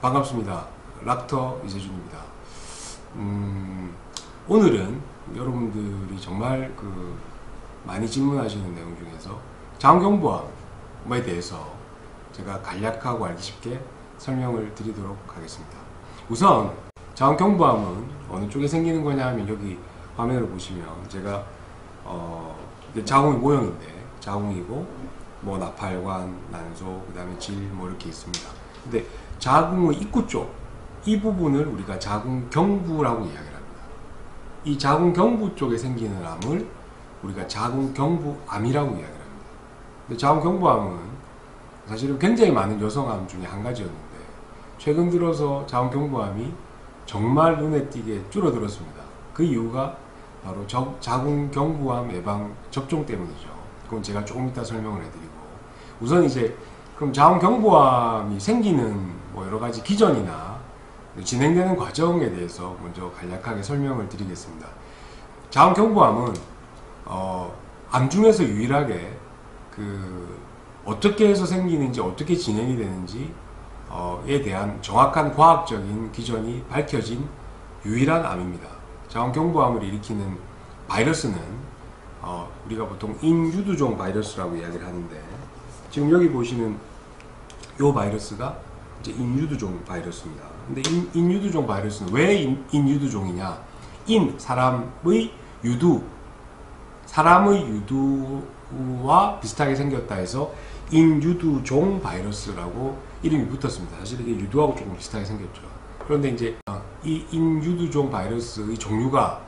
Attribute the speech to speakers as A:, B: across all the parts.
A: 반갑습니다. 락터 이세준입니다. 오늘은 여러분들이 정말 많이 질문하시는 내용 중에서 자원경부암에 대해서 제가 간략하고 알기 쉽게 설명을 드리도록 하겠습니다. 우선 자원경부암은 어느 쪽에 생기는 거냐 하면 여기 화면을 보시면 제가 이게 자궁의 모형인데 자궁이고 뭐 나팔관, 난소, 그 다음에 질 뭐 이렇게 있습니다. 근데 자궁의 입구 쪽, 이 부분을 우리가 자궁경부라고 이야기를 합니다. 이 자궁경부 쪽에 생기는 암을 우리가 자궁경부암이라고 이야기를 합니다. 근데 자궁경부암은 사실은 굉장히 많은 여성암 중에 한 가지였는데 최근 들어서 자궁경부암이 정말 눈에 띄게 줄어들었습니다. 그 이유가 바로 자궁경부암 예방 접종 때문이죠. 그건 제가 조금 이따 설명을 해드리고, 우선 이제 그럼 자궁경부암이 생기는 뭐 여러 가지 기전이나 진행되는 과정에 대해서 먼저 간략하게 설명을 드리겠습니다. 자궁경부암은 암 중에서 유일하게 어떻게 해서 생기는지 어떻게 진행이 되는지에 대한 정확한 과학적인 기전이 밝혀진 유일한 암입니다. 자궁경부암을 일으키는 바이러스는 우리가 보통 인유두종 바이러스라고 이야기를 하는데, 지금 여기 보시는 이 바이러스가 이제 인유두종 바이러스입니다. 근데 인유두종 바이러스는 왜 인유두종이냐? 사람의 유두, 사람의 유두와 비슷하게 생겼다 해서 인유두종 바이러스라고 이름이 붙었습니다. 사실 이게 유두하고 조금 비슷하게 생겼죠. 그런데 이제 이 인유두종 바이러스의 종류가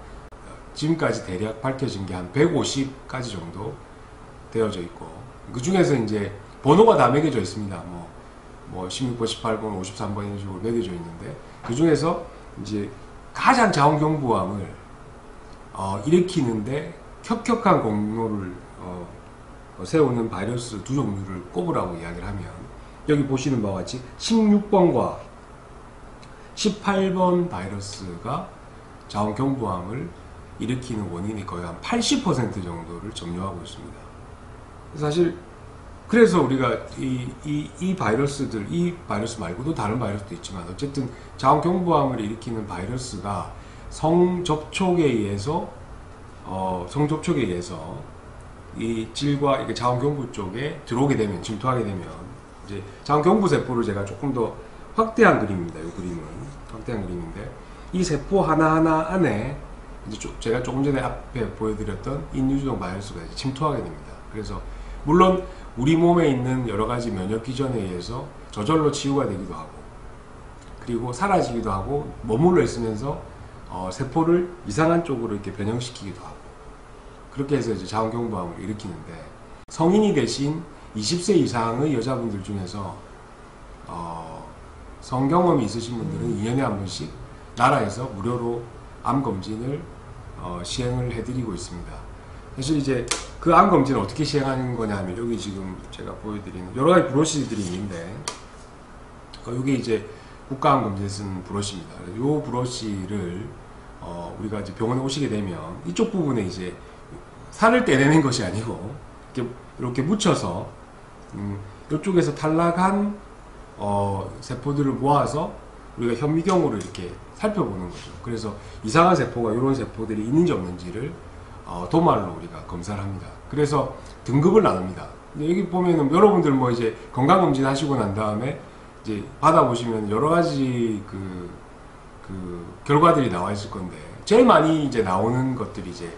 A: 지금까지 대략 밝혀진 게 한 150가지 정도 되어져 있고, 그 중에서 이제 번호가 다 매겨져 있습니다. 뭐 16번, 18번, 53번 이런 식으로 매겨져 있는데, 그 중에서 이제 가장 자궁경부암을 일으키는데 혁혁한 공로를 세우는 바이러스 두 종류를 꼽으라고 이야기를 하면, 여기 보시는 바와 같이 16번과 18번 바이러스가 자궁경부암을 일으키는 원인이 거의 한 80% 정도를 점유하고 있습니다. 사실 그래서 우리가 이 바이러스들, 이 바이러스 말고도 다른 바이러스도 있지만 어쨌든 자궁경부암을 일으키는 바이러스가 성접촉에 의해서 이 질과 이게 자궁경부 쪽에 들어오게 되면, 침투하게 되면 이제 자궁경부 세포를 제가 조금 더 확대한 그림입니다. 이 그림은 확대한 그림인데, 이 세포 하나하나 안에 이제 제가 조금 전에 앞에 보여드렸던 인유두종 바이러스가 이제 침투하게 됩니다. 그래서 물론 우리 몸에 있는 여러 가지 면역 기전에 의해서 저절로 치유가 되기도 하고, 그리고 사라지기도 하고, 머물러 있으면서 세포를 이상한 쪽으로 이렇게 변형시키기도 하고, 그렇게 해서 이제 자궁경부암을 일으키는데, 성인이 되신 20세 이상의 여자분들 중에서 성경험이 있으신 분들은 2년에 한 번씩 나라에서 무료로 암검진을 시행을 해드리고 있습니다. 사실 이제 그 암검진을 어떻게 시행하는 거냐 하면, 여기 지금 제가 보여드리는 여러 가지 브러쉬들이 있는데, 여기 이제 국가암검진에 쓴 브러쉬입니다. 이 브러쉬를 우리가 이제 병원에 오시게 되면 이쪽 부분에 이제 살을 떼내는 것이 아니고 이렇게 묻혀서 이쪽에서 탈락한 세포들을 모아서 우리가 현미경으로 이렇게 살펴보는 거죠. 그래서 이상한 세포가, 이런 세포들이 있는지 없는지를 도말로 우리가 검사를 합니다. 그래서 등급을 나눕니다. 근데 여기 보면은 여러분들 뭐 이제 건강검진 하시고 난 다음에 이제 받아보시면 여러 가지 결과들이 나와 있을 건데, 제일 많이 이제 나오는 것들이 이제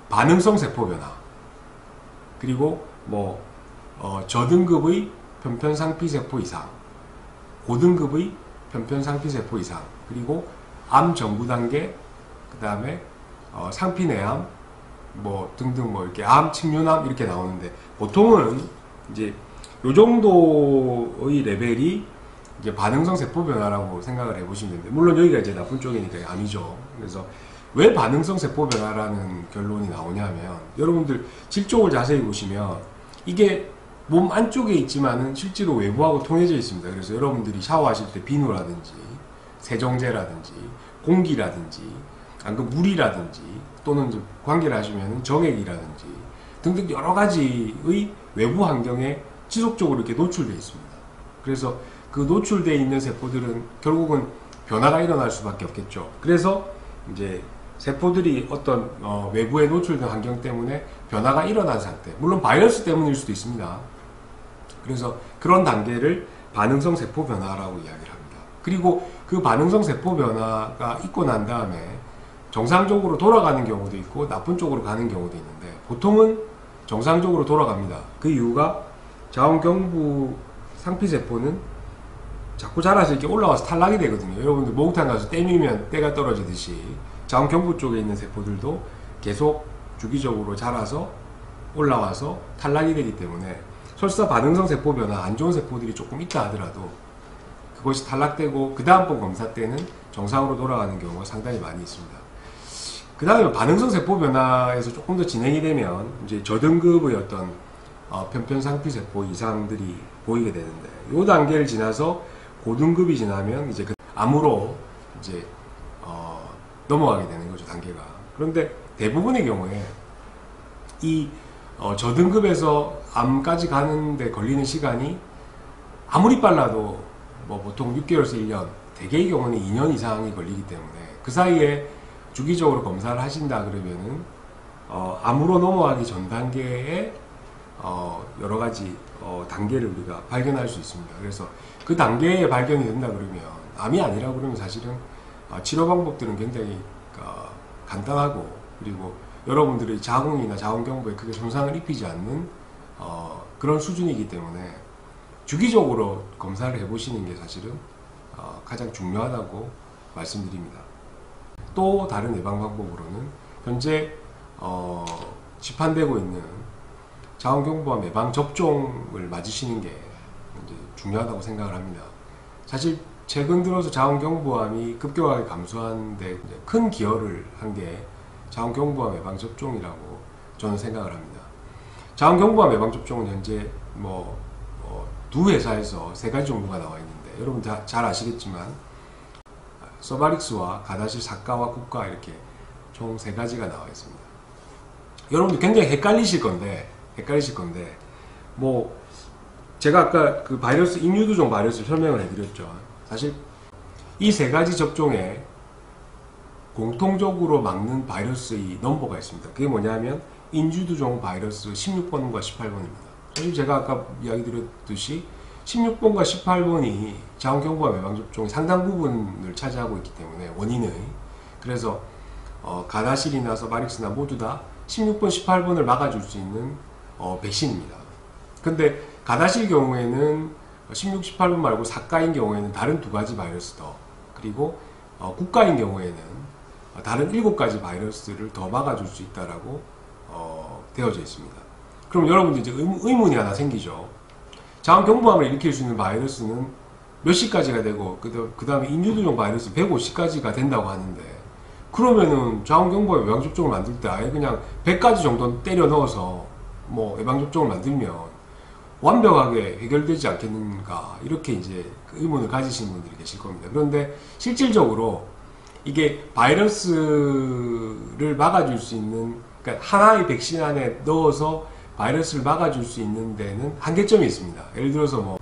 A: 반응성 세포 변화, 그리고 뭐 저등급의 편편상피세포 이상, 고등급의 편편상피세포 이상, 그리고 암 전구 단계, 그 다음에 상피내암, 뭐 등등 뭐 이렇게 암, 침륜암 이렇게 나오는데, 보통은 이제 요 정도의 레벨이 이제 반응성 세포 변화라고 생각을 해보시면 되는데, 물론 여기가 이제 나쁜 쪽이니까 암이죠. 그래서 왜 반응성 세포 변화라는 결론이 나오냐면, 여러분들 질 쪽을 자세히 보시면 이게 몸 안쪽에 있지만은 실제로 외부하고 통해져 있습니다. 그래서 여러분들이 샤워하실 때 비누라든지 세정제라든지 공기라든지 아니면 물이라든지 또는 관계를 하시면 정액이라든지 등등 여러 가지의 외부 환경에 지속적으로 이렇게 노출되어 있습니다. 그래서 그 노출되어 있는 세포들은 결국은 변화가 일어날 수밖에 없겠죠. 그래서 이제 세포들이 어떤 외부에 노출된 환경 때문에 변화가 일어난 상태, 물론 바이러스 때문일 수도 있습니다. 그래서 그런 단계를 반응성 세포 변화라고 이야기를 합니다. 그리고 그 반응성 세포 변화가 있고 난 다음에 정상적으로 돌아가는 경우도 있고 나쁜 쪽으로 가는 경우도 있는데 보통은 정상적으로 돌아갑니다. 그 이유가 자궁경부 상피세포는 자꾸 자라서 이렇게 올라와서 탈락이 되거든요. 여러분들 목욕탕 가서 때 밀면 때가 떨어지듯이 자궁경부 쪽에 있는 세포들도 계속 주기적으로 자라서 올라와서 탈락이 되기 때문에 설사 반응성 세포 변화 안 좋은 세포들이 조금 있다 하더라도 그것이 탈락되고 그 다음번 검사 때는 정상으로 돌아가는 경우가 상당히 많이 있습니다. 그 다음에 반응성 세포 변화에서 조금 더 진행이 되면 이제 저등급의 어떤 편편상피세포 이상들이 보이게 되는데 이 단계를 지나서 고등급이 지나면 이제 그 암으로 이제 넘어가게 되는 거죠, 단계가. 그런데 대부분의 경우에 이 저등급에서 암까지 가는데 걸리는 시간이 아무리 빨라도 뭐 보통 6개월에서 1년, 대개의 경우는 2년 이상이 걸리기 때문에 그 사이에 주기적으로 검사를 하신다 그러면은 암으로 넘어가기 전 단계에 여러 가지 단계를 우리가 발견할 수 있습니다. 그래서 그 단계에 발견이 된다 그러면 암이 아니라 그러면 사실은 치료 방법들은 굉장히 간단하고 그리고 여러분들의 자궁이나 자궁경부에 크게 손상을 입히지 않는 그런 수준이기 때문에 주기적으로 검사를 해보시는 게 사실은 가장 중요하다고 말씀드립니다. 또 다른 예방 방법으로는 현재 시판되고 있는 자궁경부암 예방 접종을 맞으시는 게 이제 중요하다고 생각을 합니다. 사실 최근 들어서 자궁경부암이 급격하게 감소하는데 큰 기여를 한 게 자궁경부암 예방 접종이라고 저는 생각을 합니다. 자궁경부암 예방 접종은 현재 두 회사에서 3가지 정도가 나와 있는데 여러분 잘 아시겠지만 서바릭스와 가다실 사가와 국가 이렇게 총 3가지가 나와 있습니다. 여러분들 굉장히 헷갈리실 건데 뭐 제가 아까 그 바이러스 인유두종 바이러스를 설명을 해드렸죠. 사실 이 3가지 접종에 공통적으로 막는 바이러스의 넘버가 있습니다. 그게 뭐냐면 인유두종 바이러스 16번과 18번입니다. 사실 제가 아까 이야기 드렸듯이 16번과 18번이 자궁경부암 예방접종의 상당 부분을 차지하고 있기 때문에 원인의 그래서 가다실이나 서바릭스나 모두 다 16번, 18번을 막아줄 수 있는 백신입니다. 근데 가다실 경우에는 16, 18번 말고 사가인 경우에는 다른 2가지 바이러스 더 그리고 국가인 경우에는 다른 7가지 바이러스를 더 막아줄 수 있다라고 되어져 있습니다. 그럼 여러분들 이제 의문이 하나 생기죠. 자궁경부암을 일으킬 수 있는 바이러스는 몇 시까지가 되고 그 다음에 인유두종 바이러스 150까지가 된다고 하는데 그러면은 자궁경부암 예방접종을 만들 때 아예 그냥 100가지 정도 때려 넣어서 뭐 예방접종을 만들면 완벽하게 해결되지 않겠는가 이렇게 이제 의문을 가지시는 분들이 계실 겁니다. 그런데 실질적으로 이게 바이러스를 막아줄 수 있는 그러니까 하나의 백신 안에 넣어서 바이러스를 막아줄 수 있는 데는 한계점이 있습니다. 예를 들어서 뭐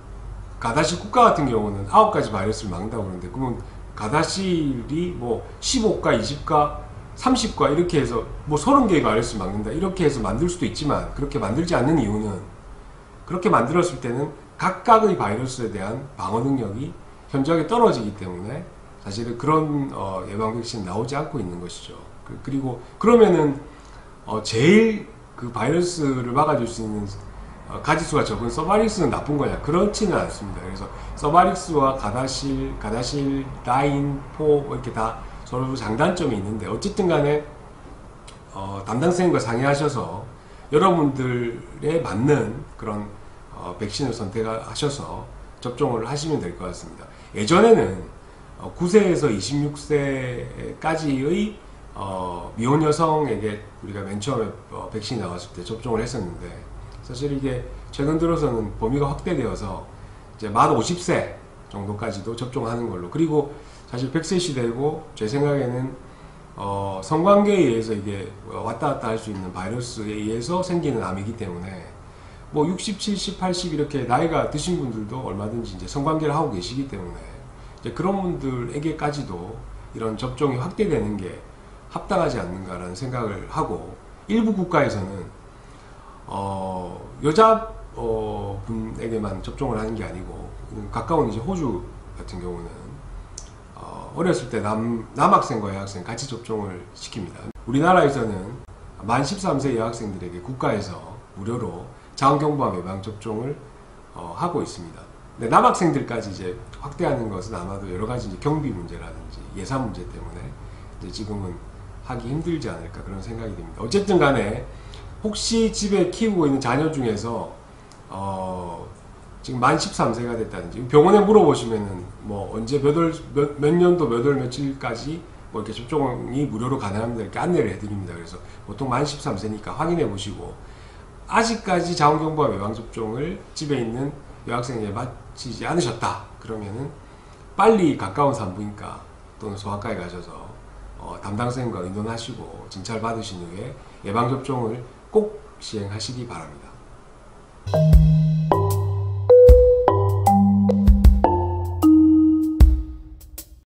A: 가다실 국가 같은 경우는 9가지 바이러스를 막는다고 그러는데 그러면 가다실이 뭐 15가, 20가, 30가 이렇게 해서 뭐 30개의 바이러스를 막는다 이렇게 해서 만들 수도 있지만 그렇게 만들지 않는 이유는 그렇게 만들었을 때는 각각의 바이러스에 대한 방어 능력이 현저하게 떨어지기 때문에 사실은 그런 예방 백신이 나오지 않고 있는 것이죠. 그리고 그러면은 제일 그 바이러스를 막아줄 수 있는 가지수가 적은 서바릭스는 나쁜 거냐? 그렇지는 않습니다. 그래서 서바릭스와 가다실, 라인, 포 이렇게 다 서로 장단점이 있는데 어쨌든 간에 담당 선생님과 상의하셔서 여러분들에 맞는 그런 백신을 선택하셔서 접종을 하시면 될 것 같습니다. 예전에는 9세에서 26세까지의 미혼 여성에게 우리가 맨 처음에 백신이 나왔을 때 접종을 했었는데 사실 이게 최근 들어서는 범위가 확대되어서 이제 만 50세 정도까지도 접종하는 걸로 그리고 사실 100세 시대고 제 생각에는 성관계에 의해서 이게 왔다 갔다 할 수 있는 바이러스에 의해서 생기는 암이기 때문에 뭐 60, 70, 80 이렇게 나이가 드신 분들도 얼마든지 이제 성관계를 하고 계시기 때문에 이제 그런 분들에게까지도 이런 접종이 확대되는 게 합당하지 않는가라는 생각을 하고, 일부 국가에서는 여자 분에게만 접종을 하는 게 아니고, 가까운 이제 호주 같은 경우는 어렸을 때 남학생과 여학생 같이 접종을 시킵니다. 우리나라에서는 만 13세 여학생들에게 국가에서 무료로 자궁경부암 예방접종을 하고 있습니다. 근데 남학생들까지 이제 확대하는 것은 아마도 여러 가지 이제 경비 문제라든지 예산 문제 때문에 이제 지금은 하기 힘들지 않을까 그런 생각이 듭니다. 어쨌든 간에 혹시 집에 키우고 있는 자녀 중에서 지금 만 13세가 됐다든지 병원에 물어보시면은 뭐 언제 몇 년도 몇 월 며칠까지 뭐 이렇게 접종이 무료로 가능합니다 이렇게 안내를 해드립니다. 그래서 보통 만 13세니까 확인해 보시고, 아직까지 자궁경부암 예방접종을 집에 있는 여학생에게 마치지 않으셨다 그러면은 빨리 가까운 산부인과 또는 소아과에 가셔서 담당 선생님과 의논하시고 진찰 받으신 후에 예방접종을 꼭 시행하시기 바랍니다.